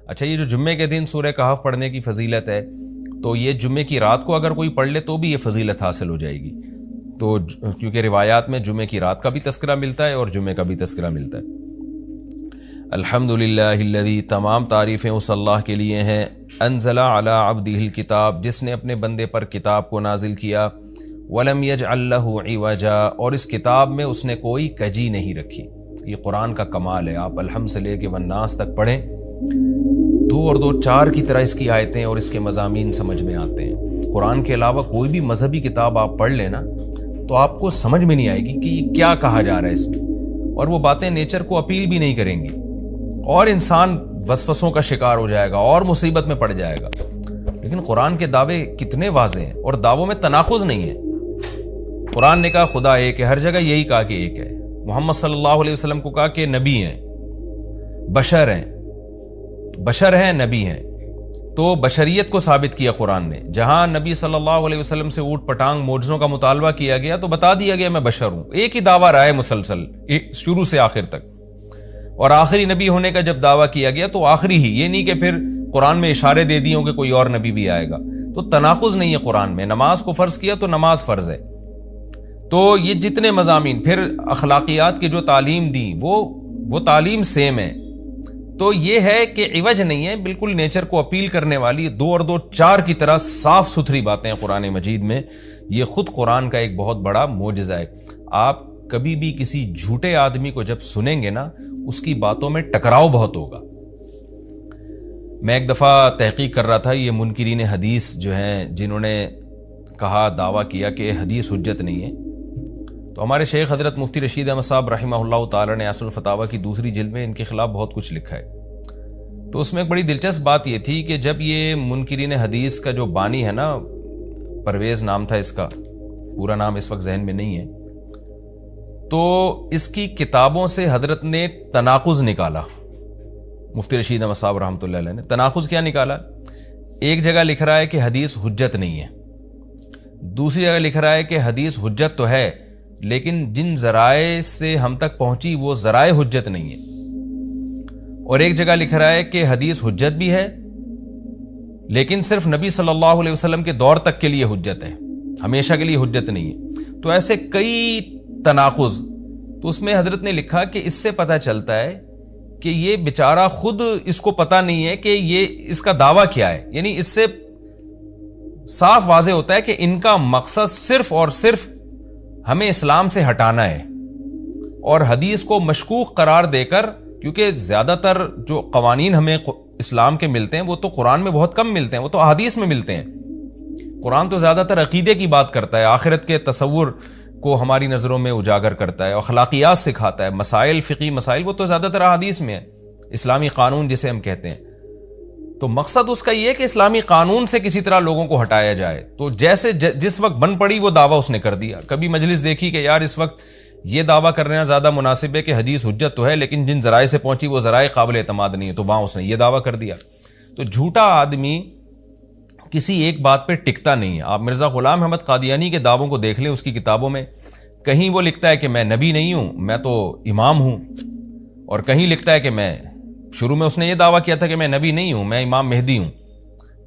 اچھا یہ جو جمعے کے دن سورہ کہف پڑھنے کی فضیلت ہے، تو یہ جمعے کی رات کو اگر کوئی پڑھ لے تو بھی یہ فضیلت حاصل ہو جائے گی، تو کیونکہ روایات میں جمعے کی رات کا بھی تذکرہ ملتا ہے اور جمعے کا بھی تذکرہ ملتا ہے۔ الحمدللہ الذی، تمام تعریفیں اس اللہ کے لیے ہیں، انزل علی عبدہ الکتاب، جس نے اپنے بندے پر کتاب کو نازل کیا، ولم یجعل لہ عوجا، اور اس کتاب میں اس نے کوئی کجی نہیں رکھی۔ یہ قرآن کا کمال ہے، آپ الحمد سے لے کے والناس تک پڑھیں، 2 اور 2 4 کی طرح اس کی آیتیں اور اس کے مضامین سمجھ میں آتے ہیں۔ قرآن کے علاوہ کوئی بھی مذہبی کتاب آپ پڑھ لینا تو آپ کو سمجھ میں نہیں آئے گی کہ یہ کیا کہا جا رہا ہے اس میں، اور وہ باتیں نیچر کو اپیل بھی نہیں کریں گی، اور انسان وسوسوں کا شکار ہو جائے گا اور مصیبت میں پڑ جائے گا۔ لیکن قرآن کے دعوے کتنے واضح ہیں، اور دعووں میں تناقض نہیں ہے۔ قرآن نے کہا خدا ایک ہے، ہر جگہ یہی کہا کہ ایک ہے۔ محمد صلی اللہ علیہ وسلم کو کہا کہ نبی ہیں، بشر ہیں نبی ہیں، تو بشریت کو ثابت کیا قرآن نے۔ جہاں نبی صلی اللہ علیہ وسلم سے اوٹ پٹانگ معجزوں کا مطالبہ کیا گیا تو بتا دیا گیا میں بشر ہوں۔ ایک ہی دعویٰ رہا ہے مسلسل شروع سے آخر تک، اور آخری نبی ہونے کا جب دعویٰ کیا گیا تو آخری ہی، یہ نہیں کہ پھر قرآن میں اشارے دے دیے ہوں کہ کوئی اور نبی بھی آئے گا۔ تو تناقض نہیں ہے قرآن میں۔ نماز کو فرض کیا تو نماز فرض ہے، تو یہ جتنے مضامین، پھر اخلاقیات کی جو تعلیم دی وہ تعلیم سیم ہے۔ تو یہ ہے کہ عوج نہیں ہے، بالکل نیچر کو اپیل کرنے والی 2 اور 2 4 کی طرح صاف ستھری باتیں ہیں قرآن مجید میں۔ یہ خود قرآن کا ایک بہت بڑا معجزہ ہے۔ آپ کبھی بھی کسی جھوٹے آدمی کو جب سنیں گے نا، اس کی باتوں میں ٹکراؤ بہت ہوگا۔ میں ایک دفعہ تحقیق کر رہا تھا، یہ منکرین حدیث جو ہیں، جنہوں نے کہا، دعویٰ کیا کہ حدیث حجت نہیں ہے، تو ہمارے شیخ حضرت مفتی رشید احمد صاحب رحمہ اللہ تعالی نے اصل الفتاویٰ کی 2 جلد میں ان کے خلاف بہت کچھ لکھا ہے۔ تو اس میں ایک بڑی دلچسپ بات یہ تھی کہ جب یہ منکرین حدیث کا جو بانی ہے نا، پرویز نام تھا اس کا، پورا نام اس وقت ذہن میں نہیں ہے، تو اس کی کتابوں سے حضرت نے تناقض نکالا۔ مفتی رشید احمد صاحب رحمۃ اللہ علیہ نے تناقض کیا نکالا؟ ایک جگہ لکھ رہا ہے کہ حدیث حجت نہیں ہے، دوسری جگہ لکھ رہا ہے کہ حدیث حجت تو ہے لیکن جن ذرائع سے ہم تک پہنچی وہ ذرائع حجت نہیں ہے، اور ایک جگہ لکھ رہا ہے کہ حدیث حجت بھی ہے لیکن صرف نبی صلی اللہ علیہ وسلم کے دور تک کے لیے حجت ہے، ہمیشہ کے لیے حجت نہیں ہے۔ تو ایسے کئی تناقض، تو اس میں حضرت نے لکھا کہ اس سے پتہ چلتا ہے کہ یہ بیچارہ خود اس کو پتہ نہیں ہے کہ یہ اس کا دعویٰ کیا ہے، یعنی اس سے صاف واضح ہوتا ہے کہ ان کا مقصد صرف اور صرف ہمیں اسلام سے ہٹانا ہے، اور حدیث کو مشکوک قرار دے کر، کیونکہ زیادہ تر جو قوانین ہمیں اسلام کے ملتے ہیں وہ تو قرآن میں بہت کم ملتے ہیں، وہ تو احادیث میں ملتے ہیں۔ قرآن تو زیادہ تر عقیدے کی بات کرتا ہے، آخرت کے تصور کو ہماری نظروں میں اجاگر کرتا ہے، اخلاقیات سکھاتا ہے، مسائل، فقہی مسائل، وہ تو زیادہ تر احادیث میں ہے، اسلامی قانون جسے ہم کہتے ہیں۔ تو مقصد اس کا یہ ہے کہ اسلامی قانون سے کسی طرح لوگوں کو ہٹایا جائے۔ تو جیسے جس وقت بن پڑی وہ دعویٰ اس نے کر دیا۔ کبھی مجلس دیکھی کہ یار اس وقت یہ دعویٰ کرنا زیادہ مناسب ہے کہ حدیث حجت تو ہے لیکن جن ذرائع سے پہنچی وہ ذرائع قابل اعتماد نہیں ہے، تو وہاں اس نے یہ دعویٰ کر دیا۔ تو جھوٹا آدمی کسی ایک بات پہ ٹکتا نہیں ہے۔ آپ مرزا غلام احمد قادیانی کے دعووں کو دیکھ لیں، اس کی کتابوں میں کہیں وہ لکھتا ہے کہ میں نبی نہیں ہوں، میں تو امام ہوں، اور کہیں لکھتا ہے کہ میں، شروع میں اس نے یہ دعویٰ کیا تھا کہ میں نبی نہیں ہوں، میں امام مہدی ہوں،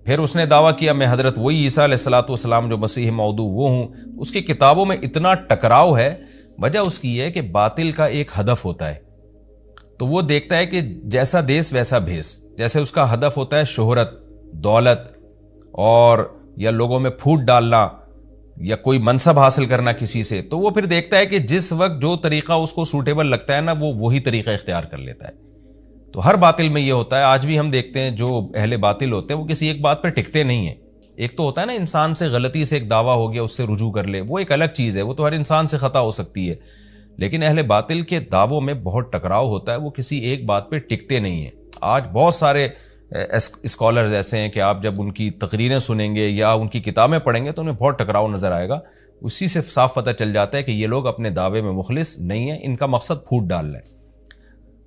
پھر اس نے دعویٰ کیا میں حضرت وہی عیسیٰ علیہ الصلوۃ والسلام جو مسیح موعود وہ ہوں۔ اس کی کتابوں میں اتنا ٹکراؤ ہے، وجہ اس کی ہے کہ باطل کا ایک ہدف ہوتا ہے، تو وہ دیکھتا ہے کہ جیسا دیس ویسا بھیس، جیسے اس کا ہدف ہوتا ہے شہرت، دولت، اور یا لوگوں میں پھوٹ ڈالنا یا کوئی منصب حاصل کرنا کسی سے، تو وہ پھر دیکھتا ہے کہ جس وقت جو طریقہ اس کو سوٹیبل لگتا ہے نا، وہ وہی طریقہ اختیار کر لیتا ہے۔ تو ہر باطل میں یہ ہوتا ہے، آج بھی ہم دیکھتے ہیں جو اہل باطل ہوتے ہیں وہ کسی ایک بات پہ ٹکتے نہیں ہیں۔ ایک تو ہوتا ہے نا انسان سے غلطی سے ایک دعویٰ ہو گیا، اس سے رجوع کر لے، وہ ایک الگ چیز ہے، وہ تو ہر انسان سے خطا ہو سکتی ہے، لیکن اہل باطل کے دعووں میں بہت ٹکراؤ ہوتا ہے، وہ کسی ایک بات پہ ٹکتے نہیں ہیں۔ آج بہت سارے اسکالرز ایسے ہیں کہ آپ جب ان کی تقریریں سنیں گے یا ان کی کتابیں پڑھیں گے تو انہیں بہت ٹکراؤ نظر آئے گا، اسی سے صاف پتہ چل جاتا ہے کہ یہ لوگ اپنے دعوے میں مخلص نہیں ہیں، ان کا مقصد پھوٹ ڈالنا ہے۔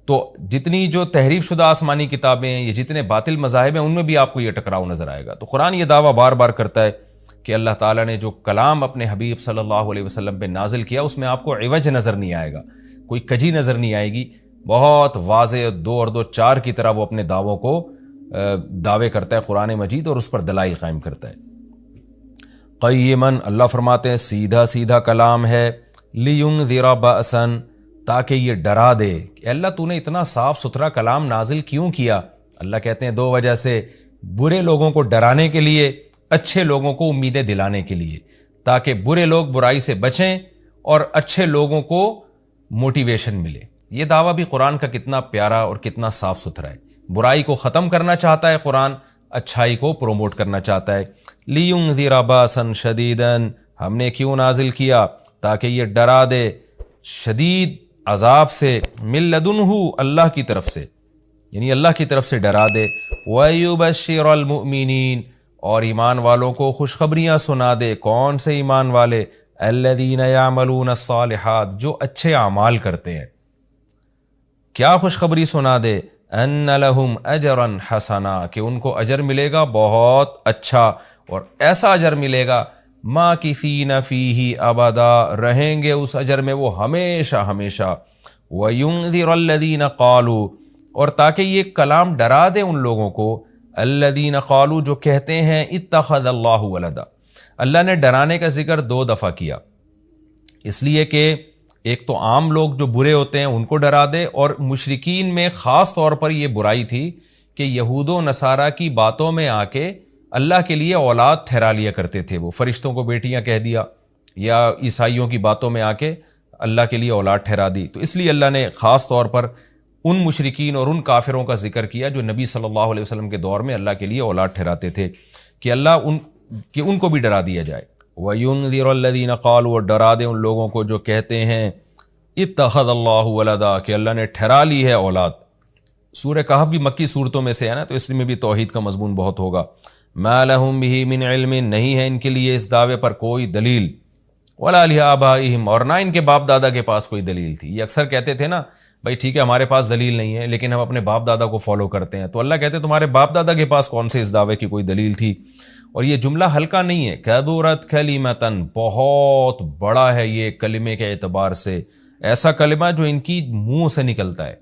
تو جتنی جو تحریف شدہ آسمانی کتابیں ہیں، یہ جتنے باطل مذاہب ہیں، ان میں بھی آپ کو یہ ٹکراؤ نظر آئے گا۔ تو قرآن یہ دعویٰ بار بار کرتا ہے کہ اللہ تعالیٰ نے جو کلام اپنے حبیب صلی اللہ علیہ وسلم پہ نازل کیا، اس میں آپ کو عوج نظر نہیں آئے گا، کوئی کجی نظر نہیں آئے گی، بہت واضح 2 اور 2 4 کی طرح وہ اپنے دعووں کو دعوے کرتا ہے قرآن مجید اور اس پر دلائل قائم کرتا ہے۔ قیماً، اللہ فرماتے ہیں سیدھا سیدھا کلام ہے، لینذر بأسا، تاکہ یہ ڈرا دے کہ اللہ تو نے اتنا صاف ستھرا کلام نازل کیوں کیا؟ اللہ کہتے ہیں دو وجہ سے، برے لوگوں کو ڈرانے کے لیے، اچھے لوگوں کو امیدیں دلانے کے لیے، تاکہ برے لوگ برائی سے بچیں اور اچھے لوگوں کو موٹیویشن ملے۔ یہ دعویٰ بھی قرآن کا کتنا پیارا اور کتنا صاف ستھرا ہے۔ برائی کو ختم کرنا چاہتا ہے قرآن، اچھائی کو پروموٹ کرنا چاہتا ہے۔ لِيُنذِرَ بَأْسًا شَدِيدًا، ہم نے کیوں نازل کیا؟ تاکہ یہ ڈرا دے شدید عذاب سے، مِن لَدُنْہُ، اللہ کی طرف سے، یعنی اللہ کی طرف سے ڈرا دے، وَيُبَشِّرَ الْمُؤْمِنِينَ، اور ایمان والوں کو خوشخبریاں سنا دے۔ کون سے ایمان والے؟ الَّذِينَ يَعْمَلُونَ الصَّالِحَاتِ، جو اچھے اعمال کرتے ہیں۔ کیا خوشخبری سنا دے؟ ان لہم اجرا حسنا، کہ ان کو اجر ملے گا بہت اچھا، اور ایسا اجر ملے گا ماکثین فیہ ابدا، رہیں گے اس اجر میں وہ ہمیشہ ہمیشہ۔ وینذر الذین قالوا، اور تاکہ یہ کلام ڈرا دے ان لوگوں کو، الذین قالوا، جو کہتے ہیں اتخذ اللہ ولدا۔ اللہ نے ڈرانے کا ذکر 2 دفعہ کیا، اس لیے کہ ایک تو عام لوگ جو برے ہوتے ہیں ان کو ڈرا دے، اور مشرکین میں خاص طور پر یہ برائی تھی کہ یہود و نصارہ کی باتوں میں آ کے اللہ کے لیے اولاد ٹھہرا لیا کرتے تھے، وہ فرشتوں کو بیٹیاں کہہ دیا، یا عیسائیوں کی باتوں میں آ کے اللہ کے لیے اولاد ٹھہرا دی۔ تو اس لیے اللہ نے خاص طور پر ان مشرکین اور ان کافروں کا ذکر کیا جو نبی صلی اللہ علیہ وسلم کے دور میں اللہ کے لیے اولاد ٹھہراتے تھے، کہ ان کو بھی ڈرا دیا جائے۔ وَيُنذِرَ الَّذِينَ قَالُوا، اور ڈرا دے ان لوگوں کو جو کہتے ہیں اتخذ اللہ ولدا، کہ اللہ نے ٹھہرا لی ہے اولاد۔ سورہ کہف بھی مکی صورتوں میں سے ہے نا، تو اس میں بھی توحید کا مضمون بہت ہوگا۔ ما لہم بہ من علم، نہیں ہے ان کے لیے اس دعوے پر کوئی دلیل، ولا لآبائہم، اور نہ ان کے باپ دادا کے پاس کوئی دلیل تھی۔ یہ اکثر کہتے تھے نا بھائی ٹھیک ہے ہمارے پاس دلیل نہیں ہے لیکن ہم اپنے باپ دادا کو فالو کرتے ہیں، تو اللہ کہتے تمہارے باپ دادا کے پاس کون سے اس دعوے کی کوئی دلیل تھی؟ اور یہ جملہ ہلکا نہیں ہے، کبرت کلمۃ، بہت بڑا ہے یہ کلمے کے اعتبار سے، ایسا کلمہ جو ان کی منہ سے نکلتا ہے،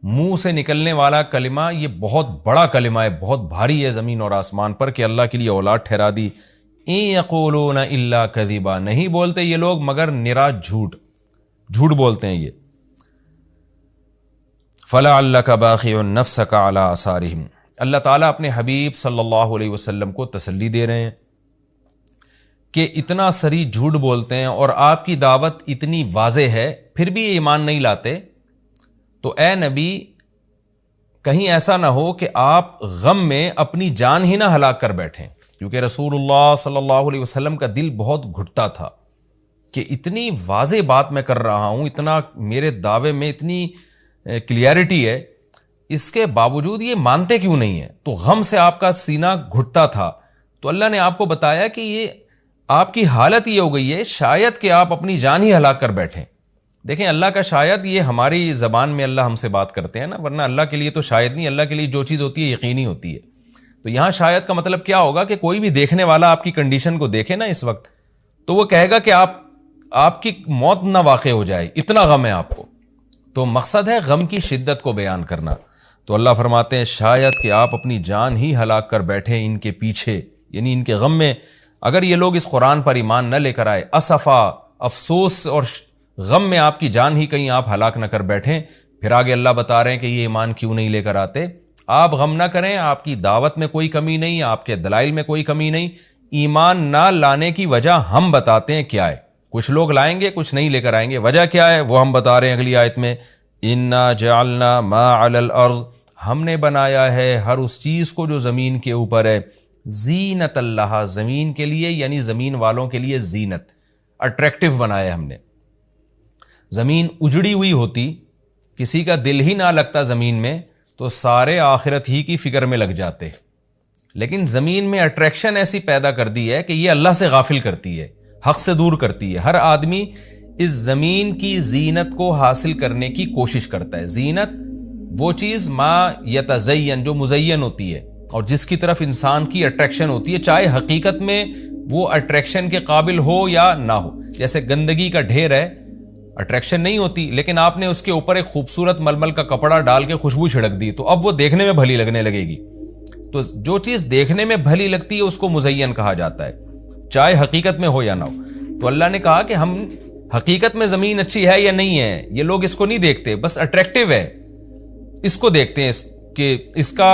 منہ سے نکلنے والا کلمہ یہ بہت بڑا کلمہ ہے، بہت بھاری ہے زمین اور آسمان پر، کہ اللہ کے لیے اولاد ٹھہرا دی۔ ان یقولون الا کذبا، نہیں بولتے یہ لوگ مگر نرا جھوٹ بولتے ہیں یہ۔ فلعلک باخع نفسک علی آثارہم، اللہ تعالیٰ اپنے حبیب صلی اللہ علیہ وسلم کو تسلی دے رہے ہیں کہ اتنا سری جھوٹ بولتے ہیں اور آپ کی دعوت اتنی واضح ہے پھر بھی ایمان نہیں لاتے، تو اے نبی کہیں ایسا نہ ہو کہ آپ غم میں اپنی جان ہی نہ ہلاک کر بیٹھیں، کیونکہ رسول اللہ صلی اللہ علیہ وسلم کا دل بہت گھٹتا تھا کہ اتنی واضح بات میں کر رہا ہوں، اتنا میرے دعوے میں اتنی کلیئرٹی ہے، اس کے باوجود یہ مانتے کیوں نہیں ہیں؟ تو غم سے آپ کا سینہ گھٹتا تھا، تو اللہ نے آپ کو بتایا کہ یہ آپ کی حالت یہ ہو گئی ہے شاید کہ آپ اپنی جان ہی ہلاک کر بیٹھیں۔ دیکھیں اللہ کا شاید یہ ہماری زبان میں اللہ ہم سے بات کرتے ہیں نا، ورنہ اللہ کے لیے تو شاید نہیں، اللہ کے لیے جو چیز ہوتی ہے یقینی ہوتی ہے۔ تو یہاں شاید کا مطلب کیا ہوگا کہ کوئی بھی دیکھنے والا آپ کی کنڈیشن کو دیکھے نا اس وقت، تو وہ کہے گا کہ آپ کی موت نہ واقع ہو جائے، اتنا غم ہے آپ کو۔ تو مقصد ہے غم کی شدت کو بیان کرنا۔ تو اللہ فرماتے ہیں شاید کہ آپ اپنی جان ہی ہلاک کر بیٹھیں ان کے پیچھے، یعنی ان کے غم میں، اگر یہ لوگ اس قرآن پر ایمان نہ لے کر آئے، اسفا، افسوس اور غم میں آپ کی جان ہی کہیں آپ ہلاک نہ کر بیٹھیں۔ پھر آگے اللہ بتا رہے ہیں کہ یہ ایمان کیوں نہیں لے کر آتے۔ آپ غم نہ کریں، آپ کی دعوت میں کوئی کمی نہیں، آپ کے دلائل میں کوئی کمی نہیں، ایمان نہ لانے کی وجہ ہم بتاتے ہیں کیا ہے۔ کچھ لوگ لائیں گے، کچھ نہیں لے کر آئیں گے، وجہ کیا ہے وہ ہم بتا رہے ہیں اگلی آیت میں، انا جعلنا ما علی الارض، ہم نے بنایا ہے ہر اس چیز کو جو زمین کے اوپر ہے، زینت اللہ، زمین کے لیے، یعنی زمین والوں کے لیے زینت، اٹریکٹیو بنایا ہم نے۔ زمین اجڑی ہوئی ہوتی، کسی کا دل ہی نہ لگتا زمین میں، تو سارے آخرت ہی کی فکر میں لگ جاتے، لیکن زمین میں اٹریکشن ایسی پیدا کر دی ہے کہ یہ اللہ سے غافل کرتی ہے، حق سے دور کرتی ہے۔ ہر آدمی اس زمین کی زینت کو حاصل کرنے کی کوشش کرتا ہے۔ زینت وہ چیز ما یتزین، جو مزین ہوتی ہے اور جس کی طرف انسان کی اٹریکشن ہوتی ہے، چاہے حقیقت میں وہ اٹریکشن کے قابل ہو یا نہ ہو۔ جیسے گندگی کا ڈھیر ہے، اٹریکشن نہیں ہوتی، لیکن آپ نے اس کے اوپر ایک خوبصورت ململ کا کپڑا ڈال کے خوشبو چھڑک دی تو اب وہ دیکھنے میں بھلی لگنے لگے گی، تو جو چیز دیکھنے میں بھلی لگتی ہے اس کو مزین کہا جاتا ہے، چاہے حقیقت میں ہو یا نہ ہو۔ تو اللہ نے کہا کہ ہم حقیقت میں زمین اچھی ہے یا نہیں ہے، یہ لوگ اس کو نہیں دیکھتے، بس اٹریکٹیو ہے اس کو دیکھتے ہیں کہ اس کا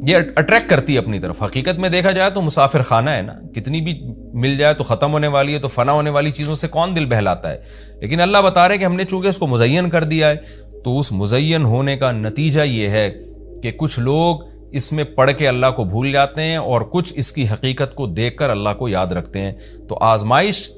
یہ اٹریکٹ کرتی ہے اپنی طرف۔ حقیقت میں دیکھا جائے تو مسافر خانہ ہے نا، کتنی بھی مل جائے تو ختم ہونے والی ہے، تو فنا ہونے والی چیزوں سے کون دل بہلاتا ہے، لیکن اللہ بتا رہے کہ ہم نے چونکہ اس کو مزین کر دیا ہے، تو اس مزین ہونے کا نتیجہ یہ ہے کہ کچھ لوگ اس میں پڑھ کے اللہ کو بھول جاتے ہیں اور کچھ اس کی حقیقت کو دیکھ کر اللہ کو یاد رکھتے ہیں۔ تو آزمائش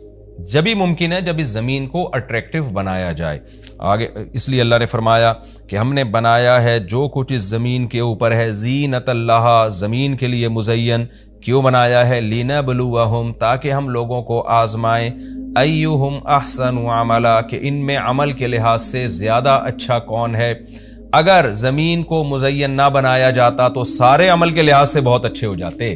جب ہی ممکن ہے جب اس زمین کو اٹریکٹیو بنایا جائے۔ آگے اس لیے اللہ نے فرمایا کہ ہم نے بنایا ہے جو کچھ اس زمین کے اوپر ہے زینت اللہ، زمین کے لیے مزین۔ کیوں بنایا ہے؟ لِنَبْلُوَهُمْ، تاکہ ہم لوگوں کو آزمائیں، ایہم احسن عملا، کہ ان میں عمل کے لحاظ سے زیادہ اچھا کون ہے۔ اگر زمین کو مزین نہ بنایا جاتا تو سارے عمل کے لحاظ سے بہت اچھے ہو جاتے،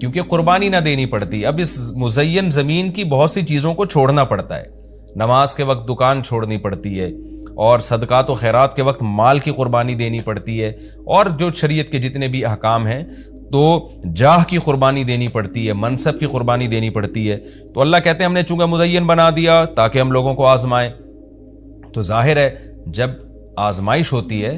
کیونکہ قربانی نہ دینی پڑتی۔ اب اس مزین زمین کی بہت سی چیزوں کو چھوڑنا پڑتا ہے، نماز کے وقت دکان چھوڑنی پڑتی ہے، اور صدقات و خیرات کے وقت مال کی قربانی دینی پڑتی ہے، اور جو شریعت کے جتنے بھی احکام ہیں تو جاہ کی قربانی دینی پڑتی ہے، منصب کی قربانی دینی پڑتی ہے۔ تو اللہ کہتے ہیں ہم نے چونکہ مزین بنا دیا تاکہ ہم لوگوں کو آزمائیں۔ تو ظاہر ہے جب آزمائش ہوتی ہے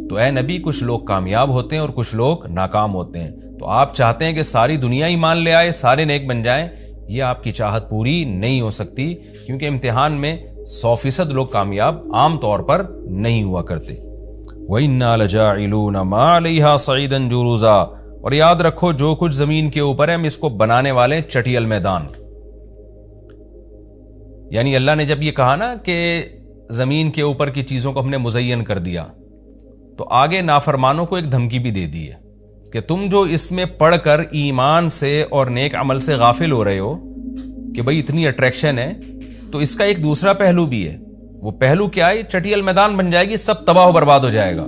تو اے نبی کچھ لوگ کامیاب ہوتے ہیں اور کچھ لوگ ناکام ہوتے ہیں۔ تو آپ چاہتے ہیں کہ ساری دنیا ایمان لے آئے، سارے نیک بن جائیں، یہ آپ کی چاہت پوری نہیں ہو سکتی، کیونکہ امتحان میں 100% لوگ کامیاب عام طور پر نہیں ہوا کرتے۔ وَإِنَّا لَجَاعِلُونَ مَا عَلَيْهَا صَعِيدًا جُرُزًا، اور یاد رکھو جو کچھ زمین کے اوپر ہے ہم اس کو بنانے والے ہیں چٹیل میدان۔ یعنی اللہ نے جب یہ کہا نا کہ زمین کے اوپر کی چیزوں کو ہم نے مزین کر دیا، تو آگے نافرمانوں کو ایک دھمکی بھی دے دی ہے کہ تم جو اس میں پڑھ کر ایمان سے اور نیک عمل سے غافل ہو رہے ہو کہ بھئی اتنی اٹریکشن ہے، تو اس کا ایک دوسرا پہلو بھی ہے۔ وہ پہلو کیا ہے؟ چٹیل میدان بن جائے گی، سب تباہ و برباد ہو جائے گا۔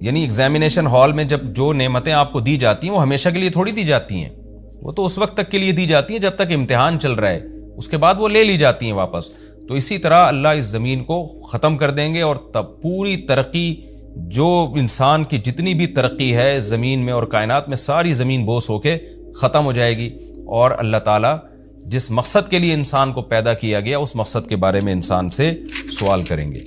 یعنی ایگزامینیشن ہال میں جب جو نعمتیں آپ کو دی جاتی ہیں وہ ہمیشہ کے لیے تھوڑی دی جاتی ہیں، وہ تو اس وقت تک کے لیے دی جاتی ہیں جب تک امتحان چل رہا ہے، اس کے بعد وہ لے لی جاتی ہیں واپس۔ تو اسی طرح اللہ اس زمین کو ختم کر دیں گے، اور تب پوری ترقی، جو انسان کی جتنی بھی ترقی ہے زمین میں اور کائنات میں، ساری زمین بوس ہو کے ختم ہو جائے گی، اور اللہ تعالیٰ جس مقصد کے لیے انسان کو پیدا کیا گیا اس مقصد کے بارے میں انسان سے سوال کریں گے۔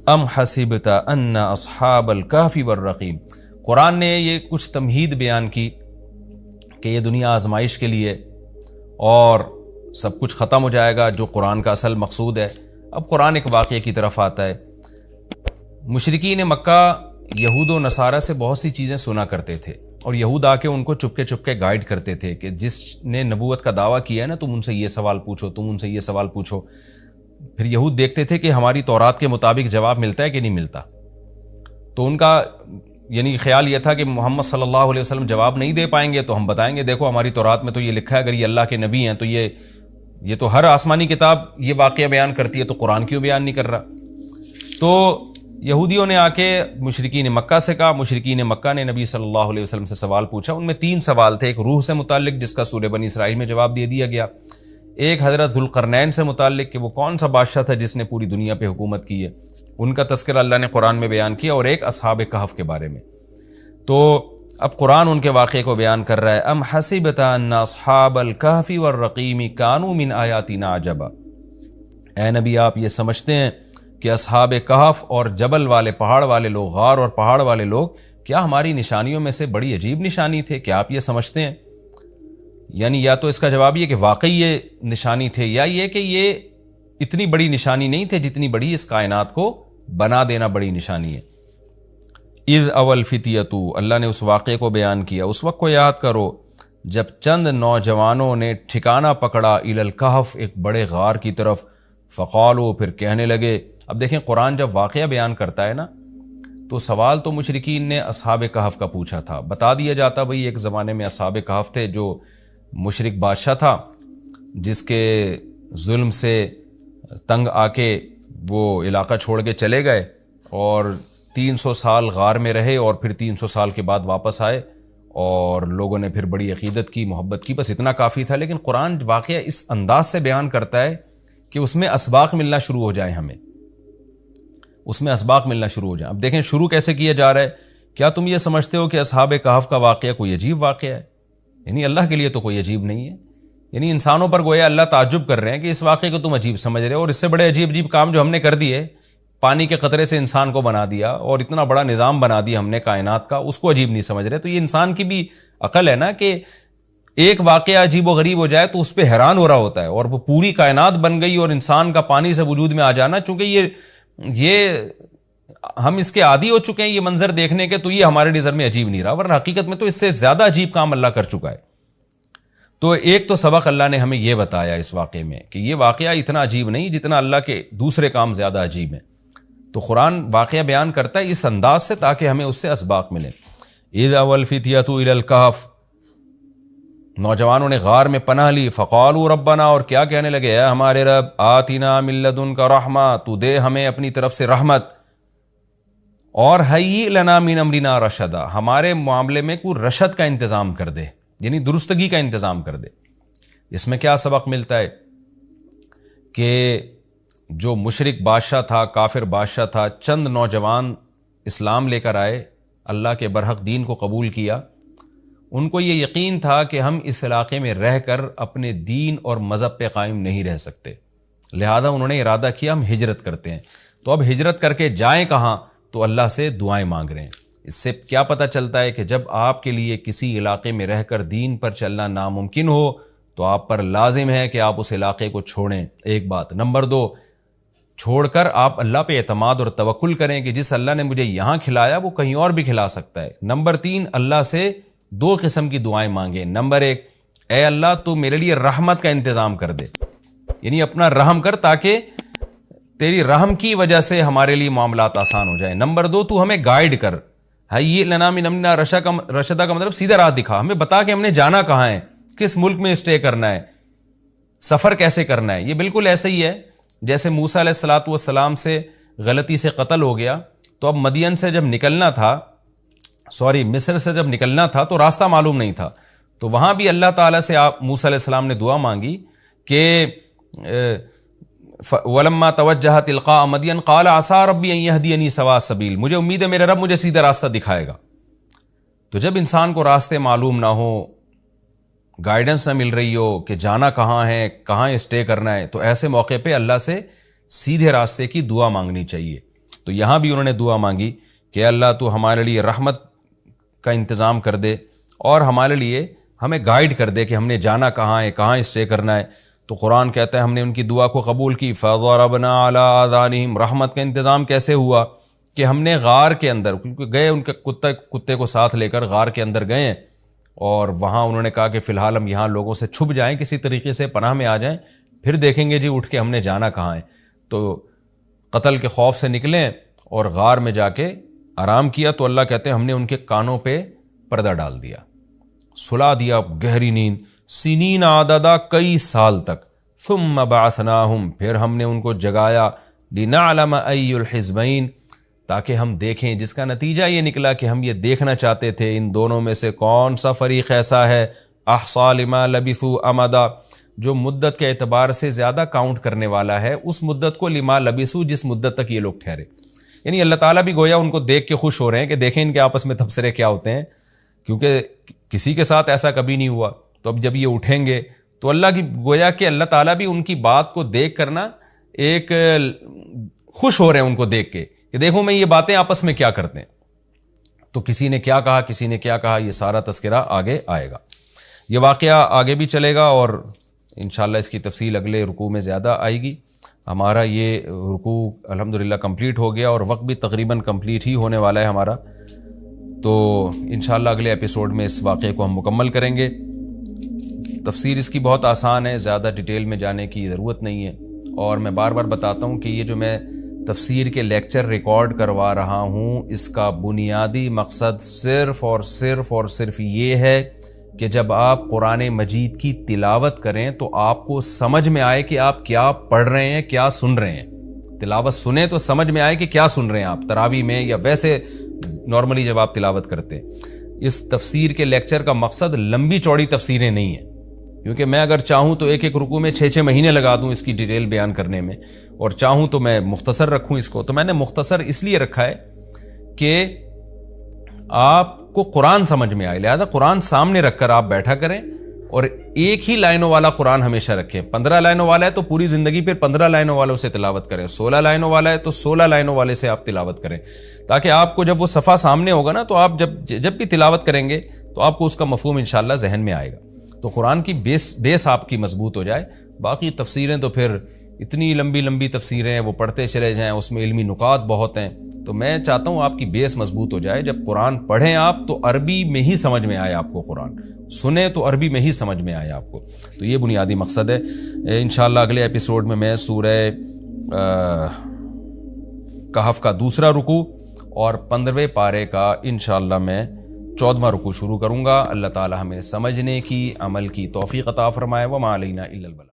ام حسبت ان اصحاب الکہف والرقیم، قرآن نے یہ کچھ تمہید بیان کی کہ یہ دنیا آزمائش کے لیے اور سب کچھ ختم ہو جائے گا، جو قرآن کا اصل مقصود ہے۔ اب قرآن ایک واقعے کی طرف آتا ہے۔ مشرکین مکہ یہود و نصارہ سے بہت سی چیزیں سنا کرتے تھے، اور یہود آ کے ان کو چپکے گائیڈ کرتے تھے کہ جس نے نبوت کا دعویٰ کیا ہے نا، تم ان سے یہ سوال پوچھو، تم ان سے یہ سوال پوچھو۔ پھر یہود دیکھتے تھے کہ ہماری تورات کے مطابق جواب ملتا ہے کہ نہیں ملتا، تو ان کا یعنی خیال یہ تھا کہ محمد صلی اللہ علیہ وسلم جواب نہیں دے پائیں گے تو ہم بتائیں گے دیکھو ہماری تورات میں تو یہ لکھا ہے، اگر یہ اللہ کے نبی ہیں تو یہ تو ہر آسمانی کتاب یہ واقعہ بیان کرتی ہے، تو قرآن کیوں بیان نہیں کر رہا؟ تو یہودیوں نے آ کے مشرکین مکہ سے کہا، مشرکین مکہ نے نبی صلی اللہ علیہ وسلم سے سوال پوچھا۔ ان میں 3 سوال تھے، ایک روح سے متعلق جس کا سورہ بنی اسرائیل میں جواب دے دیا گیا، ایک حضرت ذوالقرنین سے متعلق کہ وہ کون سا بادشاہ تھا جس نے پوری دنیا پہ حکومت کی ہے، ان کا تذکرہ اللہ نے قرآن میں بیان کیا، اور ایک اصحاب کہف کے بارے میں۔ تو اب قرآن ان کے واقعے کو بیان کر رہا ہے۔ ام حسبت ان اصحاب الکہف والرقیم کانوا من آیاتنا عجبا، اے نبی آپ یہ سمجھتے ہیں کہ اصحاب کہف اور جبل والے، پہاڑ والے لوگ، غار اور پہاڑ والے لوگ کیا ہماری نشانیوں میں سے بڑی عجیب نشانی تھے؟ کیا آپ یہ سمجھتے ہیں؟ یعنی یا تو اس کا جواب یہ کہ واقعی یہ نشانی تھے، یا یہ کہ یہ اتنی بڑی نشانی نہیں تھے جتنی بڑی اس کائنات کو بنا دینا بڑی نشانی ہے۔ اذ اول فتیتو، اللہ نے اس واقعے کو بیان کیا، اس وقت کو یاد کرو جب چند نوجوانوں نے ٹھکانہ پکڑا الی الکہف، ایک بڑے غار کی طرف، فقالو، پھر کہنے لگے۔ اب دیکھیں قرآن جب واقعہ بیان کرتا ہے نا تو سوال تو مشرکین نے اصحاب کہف کا پوچھا تھا، بتا دیا جاتا بھئی ایک زمانے میں اصحاب کہف تھے جو مشرک بادشاہ تھا، جس کے ظلم سے تنگ آ کے وہ علاقہ چھوڑ کے چلے گئے، اور 300 سال غار میں رہے، اور پھر 300 سال کے بعد واپس آئے، اور لوگوں نے پھر بڑی عقیدت کی، محبت کی، بس اتنا کافی تھا۔ لیکن قرآن واقعہ اس انداز سے بیان کرتا ہے کہ اس میں اسباق ملنا شروع ہو جائیں، ہمیں اس میں اسباق ملنا شروع ہو جائیں۔ اب دیکھیں شروع کیسے کیا جا رہا ہے کیا تم یہ سمجھتے ہو کہ اصحاب کہف کا واقعہ کوئی عجیب واقعہ ہے؟ یعنی اللہ کے لیے تو کوئی عجیب نہیں ہے. یعنی انسانوں پر گویا اللہ تعجب کر رہے ہیں کہ اس واقعے کو تم عجیب سمجھ رہے ہو, اور اس سے بڑے عجیب کام جو ہم نے کر دیے, پانی کے قطرے سے انسان کو بنا دیا اور اتنا بڑا نظام بنا دیا ہم نے کائنات کا, اس کو عجیب نہیں سمجھ رہے. تو یہ انسان کی بھی عقل ہے نا کہ ایک واقعہ عجیب و غریب ہو جائے تو اس پہ حیران ہو رہا ہوتا ہے, اور وہ پوری کائنات بن گئی اور انسان کا پانی سے وجود میں آ جانا, چونکہ یہ ہم اس کے عادی ہو چکے ہیں یہ منظر دیکھنے کے, تو یہ ہمارے نظر میں عجیب نہیں رہا, ورنہ حقیقت میں تو اس سے زیادہ عجیب کام اللہ کر چکا ہے. تو ایک تو سبق اللہ نے ہمیں یہ بتایا اس واقعے میں کہ یہ واقعہ اتنا عجیب نہیں جتنا اللہ کے دوسرے کام زیادہ عجیب ہیں. تو قرآن واقعہ بیان کرتا ہے اس انداز سے تاکہ ہمیں اس سے اسباق ملیں. اذ اول الفتیۃ الی الکہف, نوجوانوں نے غار میں پناہ لی. فقالوا ربنا, اور کیا کہنے لگے, اے ہمارے رب, آتنا من لدنک رحمہ, تو دے ہمیں اپنی طرف سے رحمت, اور ہیئ لنا من امرنا رشدا, ہمارے معاملے میں کوئی رشد کا انتظام کر دے, یعنی درستگی کا انتظام کر دے. اس میں کیا سبق ملتا ہے کہ جو مشرک بادشاہ تھا, کافر بادشاہ تھا, چند نوجوان اسلام لے کر آئے, اللہ کے برحق دین کو قبول کیا. ان کو یہ یقین تھا کہ ہم اس علاقے میں رہ کر اپنے دین اور مذہب پہ قائم نہیں رہ سکتے, لہذا انہوں نے ارادہ کیا ہم ہجرت کرتے ہیں. تو اب ہجرت کر کے جائیں کہاں, تو اللہ سے دعائیں مانگ رہے ہیں. اس سے کیا پتہ چلتا ہے کہ جب آپ کے لیے کسی علاقے میں رہ کر دین پر چلنا ناممکن ہو تو آپ پر لازم ہے کہ آپ اس علاقے کو چھوڑیں, ایک بات. نمبر 2, چھوڑ کر آپ اللہ پہ اعتماد اور توکل کریں کہ جس اللہ نے مجھے یہاں کھلایا وہ کہیں اور بھی کھلا سکتا ہے. نمبر 3, اللہ سے 2 قسم کی دعائیں مانگیں. نمبر 1, اے اللہ تو میرے لیے رحمت کا انتظام کر دے, یعنی اپنا رحم کر تاکہ تیری رحم کی وجہ سے ہمارے لیے معاملات آسان ہو جائیں. نمبر 2, تو ہمیں گائیڈ کر, ہیئ لنا من امرنا رشدا کا مطلب سیدھا راہ دکھا, ہمیں بتا کہ ہم نے جانا کہاں ہے, کس ملک میں اسٹے کرنا ہے, سفر کیسے کرنا ہے. یہ بالکل ایسے ہی ہے جیسے موسیٰ علیہ الصلوۃ والسلام سے غلطی سے قتل ہو گیا, تو اب مدین سے جب نکلنا تھا, مصر سے جب نکلنا تھا تو راستہ معلوم نہیں تھا, تو وہاں بھی اللہ تعالیٰ سے موسیٰ علیہ السلام نے دعا مانگی کہ وَلَمَّا تَوَجَّهَ تِلْقَاءَ مَدْيَنَ قَالَ عَسَىٰ رَبِّي أَن يَهْدِيَنِي سَوَاءَ السَّبِيلِ, مجھے امید ہے میرا رب مجھے سیدھا راستہ دکھائے گا. تو جب انسان کو راستے معلوم نہ ہو, گائیڈنس نہ مل رہی ہو کہ جانا کہاں ہے, کہاں اسٹے کرنا ہے, تو ایسے موقع پہ اللہ سے سیدھے راستے کی دعا مانگنی چاہیے. تو یہاں بھی انہوں نے دعا مانگی کہ اللہ تو ہمارے لیے رحمت کا انتظام کر دے اور ہمارے لیے ہمیں گائیڈ کر دے کہ ہم نے جانا کہاں ہے, کہاں اسٹے کرنا ہے. تو قرآن کہتا ہے ہم نے ان کی دعا کو قبول کی. فَضَرَبْنَا عَلَىٰ آذَانِهِمْ, رحمت کا انتظام کیسے ہوا کہ ہم نے غار کے اندر, کیونکہ گئے ان کے کتے کو ساتھ لے کر غار کے اندر گئے, اور وہاں انہوں نے کہا کہ فی الحال ہم یہاں لوگوں سے چھپ جائیں, کسی طریقے سے پناہ میں آ جائیں, پھر دیکھیں گے جی اٹھ کے ہم نے جانا کہاں ہے. تو قتل کے خوف سے نکلیں اور غار میں جا کے آرام کیا. تو اللہ کہتے ہیں ہم نے ان کے کانوں پہ پردہ ڈال دیا, سلا دیا گہری نیند, سنین عددا, کئی سال تک. ثم بعثناہم, پھر ہم نے ان کو جگایا, لنعلم ای الحزبین, تاکہ ہم دیکھیں, جس کا نتیجہ یہ نکلا کہ ہم یہ دیکھنا چاہتے تھے ان دونوں میں سے کون سا فریق ایسا ہے احصیٰ لما لبثوا امدا, جو مدت کے اعتبار سے زیادہ کاؤنٹ کرنے والا ہے اس مدت کو, لما لبثوا, جس مدت تک یہ لوگ ٹھہرے. یعنی اللہ تعالیٰ بھی گویا ان کو دیکھ کے خوش ہو رہے ہیں کہ دیکھیں ان کے آپس میں تبصرے کیا ہوتے ہیں, کیونکہ کسی کے ساتھ ایسا کبھی نہیں ہوا. تو اب جب یہ اٹھیں گے تو اللہ کی گویا کہ اللہ تعالیٰ بھی ان کی بات کو دیکھ کر نا ایک خوش ہو رہے ہیں ان کو دیکھ کے کہ دیکھو میں یہ باتیں آپس میں کیا کرتے ہیں. تو کسی نے کیا کہا, کسی نے کیا کہا, یہ سارا تذکرہ آگے آئے گا. یہ واقعہ آگے بھی چلے گا اور انشاءاللہ اس کی تفصیل اگلے رکوع میں زیادہ آئے گی. ہمارا یہ رکوع الحمدللہ کمپلیٹ ہو گیا اور وقت بھی تقریباً کمپلیٹ ہی ہونے والا ہے ہمارا. تو انشاءاللہ اگلے ایپیسوڈ میں اس واقعے کو ہم مکمل کریں گے. تفسیر اس کی بہت آسان ہے, زیادہ ڈیٹیل میں جانے کی ضرورت نہیں ہے. اور میں بار بار بتاتا ہوں کہ یہ جو میں تفسیر کے لیکچر ریکارڈ کروا رہا ہوں, اس کا بنیادی مقصد صرف اور صرف یہ ہے کہ جب آپ قرآن مجید کی تلاوت کریں تو آپ کو سمجھ میں آئے کہ آپ کیا پڑھ رہے ہیں, کیا سن رہے ہیں. تلاوت سنیں تو سمجھ میں آئے کہ کیا سن رہے ہیں آپ, تراویح میں یا ویسے نارملی جب آپ تلاوت کرتے ہیں. اس تفسیر کے لیکچر کا مقصد لمبی چوڑی تفسیریں نہیں ہیں, کیونکہ میں اگر چاہوں تو ایک رکوع میں 6 مہینے لگا دوں اس کی ڈیٹیل بیان کرنے میں, اور چاہوں تو میں مختصر رکھوں اس کو. تو میں نے مختصر اس لیے رکھا ہے کہ آپ کو قرآن سمجھ میں آئے. لہذا قرآن سامنے رکھ کر آپ بیٹھا کریں اور ایک ہی لائنوں والا قرآن ہمیشہ رکھیں. 15 لائنوں والا ہے تو پوری زندگی پھر 15 لائنوں والوں سے تلاوت کریں. 16 لائنوں والا ہے تو 16 لائنوں والے سے آپ تلاوت کریں, تاکہ آپ کو جب وہ صفحہ سامنے ہوگا نا تو آپ جب بھی تلاوت کریں گے تو آپ کو اس کا مفہوم انشاءاللہ ذہن میں آئے گا. تو قرآن کی بیس آپ کی مضبوط ہو جائے. باقی تفسیریں تو پھر اتنی لمبی لمبی تفسیریں ہیں, وہ پڑھتے چلے جائیں, اس میں علمی نکات بہت ہیں. تو میں چاہتا ہوں آپ کی بیس مضبوط ہو جائے. جب قرآن پڑھیں آپ تو عربی میں ہی سمجھ میں آئے آپ کو, قرآن سنیں تو عربی میں ہی سمجھ میں آئے آپ کو. تو یہ بنیادی مقصد ہے. انشاءاللہ اگلے ایپیسوڈ میں میں سورہ کہف کا دوسرا رکوع اور 15ویں پارے کا انشاءاللہ میں 14واں رکوع شروع کروں گا. اللہ تعالی ہمیں سمجھنے کی, عمل کی توفیق عطا فرمائے. وما علینا الا البلاغ.